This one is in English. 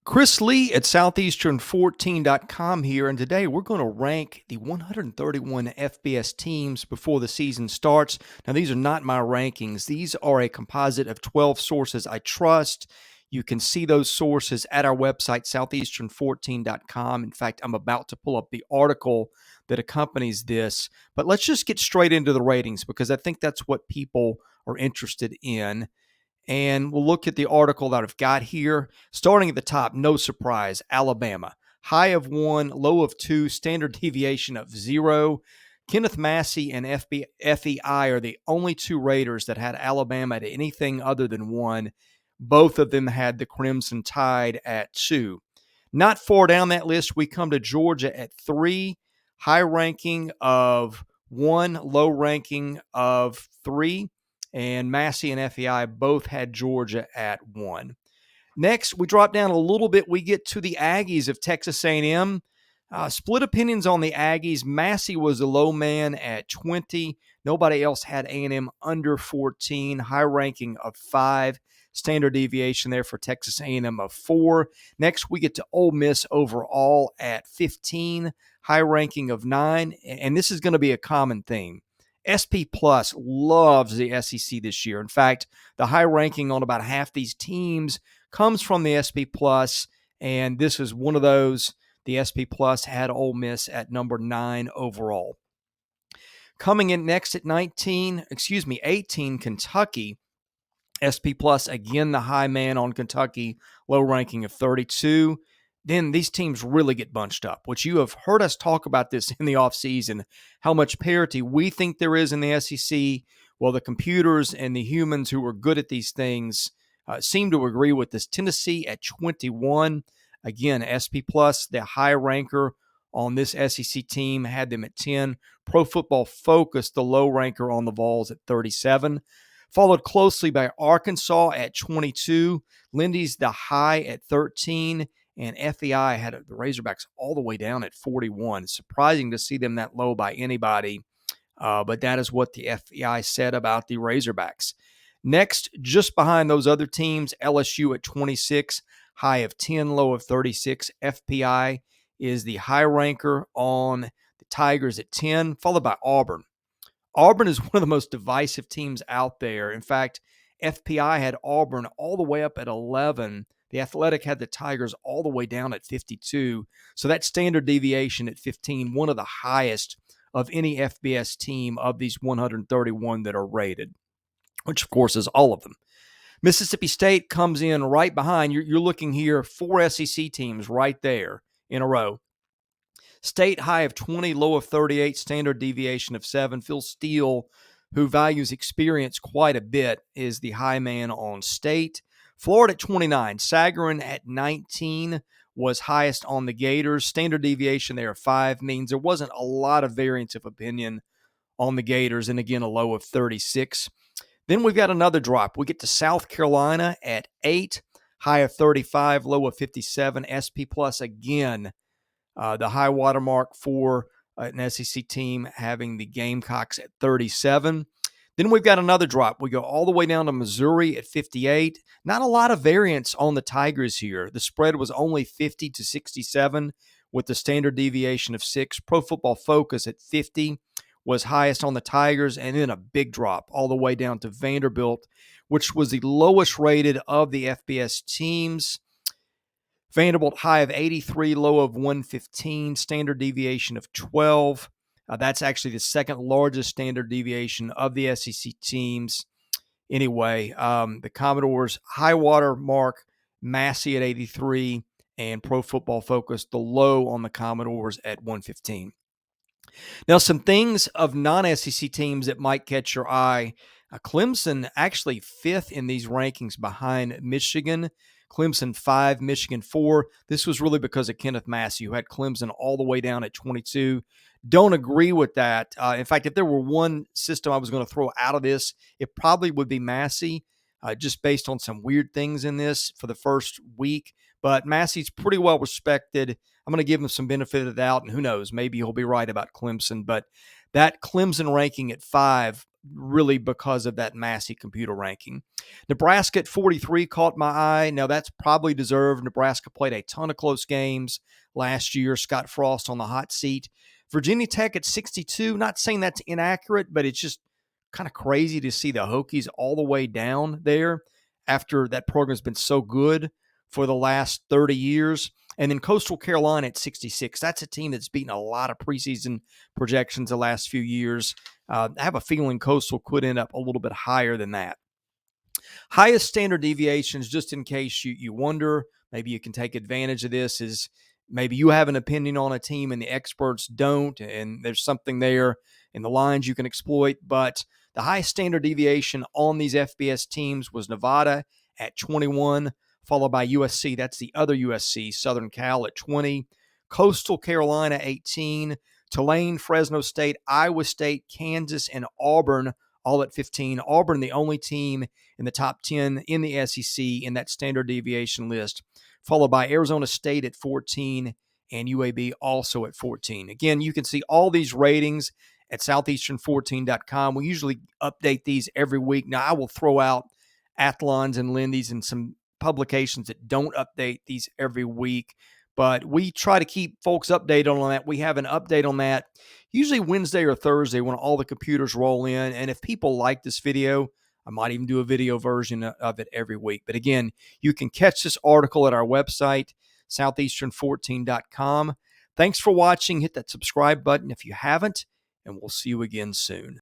Chris Lee at southeastern14.com here, and today we're going to rank the 131 FBS teams before the season starts. Now, these are not my rankings. These are a composite of 12 sources I trust. You can see those sources at our website, southeastern14.com. In fact, I'm about to pull up the article that accompanies this, but let's just get straight into the ratings because I think that's what people are interested in. And we'll look at the article that I've got here. Starting at the top, no surprise, Alabama. High of 1, low of 2, standard deviation of 0. Kenneth Massey and FEI are the only two raters that had Alabama at anything other than 1. Both of them had the Crimson Tide at 2. Not far down that list, we come to Georgia at 3. High ranking of 1, low ranking of 3. And Massey and FEI both had Georgia at 1. Next, we drop down a little bit. We get to the Aggies of Texas A&M. Split opinions on the Aggies. Massey was the low man at 20. Nobody else had A&M under 14. High ranking of 5. Standard deviation there for Texas A&M of 4. Next, we get to Ole Miss overall at 15. High ranking of 9. And this is going to be a common theme. SP Plus loves the SEC this year. In fact, the high ranking on about half these teams comes from the SP Plus, and this is one of those. The SP Plus had Ole Miss at number 9 overall. Coming in next at 18, Kentucky. SP Plus, again, the high man on Kentucky, low ranking of 32. Then these teams really get bunched up, which you have heard us talk about this in the offseason, how much parity we think there is in the SEC. Well, the computers and the humans who are good at these things seem to agree with this. Tennessee at 21. Again, SP Plus, the high ranker on this SEC team, had them at 10. Pro Football Focus, the low ranker on the Vols at 37. Followed closely by Arkansas at 22. Lindy's the high at 13. And FEI had the Razorbacks all the way down at 41. It's surprising to see them that low by anybody, but that is what the FEI said about the Razorbacks. Next, just behind those other teams, LSU at 26, high of 10, low of 36. FPI is the high ranker on the Tigers at 10, followed by Auburn. Auburn is one of the most divisive teams out there. In fact, FPI had Auburn all the way up at 11. The Athletic had the Tigers all the way down at 52. So that standard deviation at 15, one of the highest of any FBS team of these 131 that are rated, which of course is all of them. Mississippi State comes in right behind. You're looking here, 4 SEC teams right there in a row. State high of 20, low of 38, standard deviation of 7. Phil Steele, who values experience quite a bit, is the high man on State. Florida at 29. Sagarin at 19 was highest on the Gators. Standard deviation there of 5 means there wasn't a lot of variance of opinion on the Gators, and again, a low of 36. Then we've got another drop. We get to South Carolina at 8, high of 35, low of 57. SP Plus again, the high watermark for an SEC team, having the Gamecocks at 37. Then we've got another drop. We go all the way down to Missouri at 58. Not a lot of variance on the Tigers here. The spread was only 50 to 67 with the standard deviation of 6. Pro Football Focus at 50 was highest on the Tigers, and then a big drop all the way down to Vanderbilt, which was the lowest rated of the FBS teams. Vanderbilt high of 83, low of 115, standard deviation of 12. That's actually the second largest standard deviation of the SEC teams. Anyway, the Commodores high water mark, Massey at 83, and Pro Football Focus the low on the Commodores at 115. Now, some things of non-SEC teams that might catch your eye. Clemson actually 5th in these rankings behind Michigan. Clemson 5, Michigan 4. This was really because of Kenneth Massey, who had Clemson all the way down at 22. Don't agree with that. In fact, if there were one system I was going to throw out of this, it probably would be Massey, just based on some weird things in this for the first week. But Massey's pretty well respected. I'm going to give him some benefit of the doubt, and who knows, maybe he'll be right about Clemson. But that Clemson ranking at 5, really because of that Massey computer ranking. Nebraska at 43 caught my eye. Now, that's probably deserved. Nebraska played a ton of close games last year. Scott Frost on the hot seat. Virginia Tech at 62. Not saying that's inaccurate, but it's just kind of crazy to see the Hokies all the way down there after that program's been so good for the last 30 years. And then Coastal Carolina at 66. That's a team that's beaten a lot of preseason projections the last few years. I have a feeling Coastal could end up a little bit higher than that. Highest standard deviations, just in case you wonder, maybe you can take advantage of this, is maybe you have an opinion on a team and the experts don't, and there's something there in the lines you can exploit. But the highest standard deviation on these FBS teams was Nevada at 21, followed by USC. That's the other USC, Southern Cal at 20, Coastal Carolina 18, Tulane, Fresno State, Iowa State, Kansas, and Auburn all at 15. Auburn, the only team in the top 10 in the SEC in that standard deviation list, followed by Arizona State at 14 and UAB also at 14. Again, you can see all these ratings at southeastern14.com. We usually update these every week. Now, I will throw out Athlon's and Lindy's and some publications that don't update these every week, but we try to keep folks updated on that. We have an update on that usually Wednesday or Thursday when all the computers roll in. And if people like this video, I might even do a video version of it every week. But again, you can catch this article at our website, southeastern14.com. Thanks for watching. Hit that subscribe button if you haven't, and we'll see you again soon.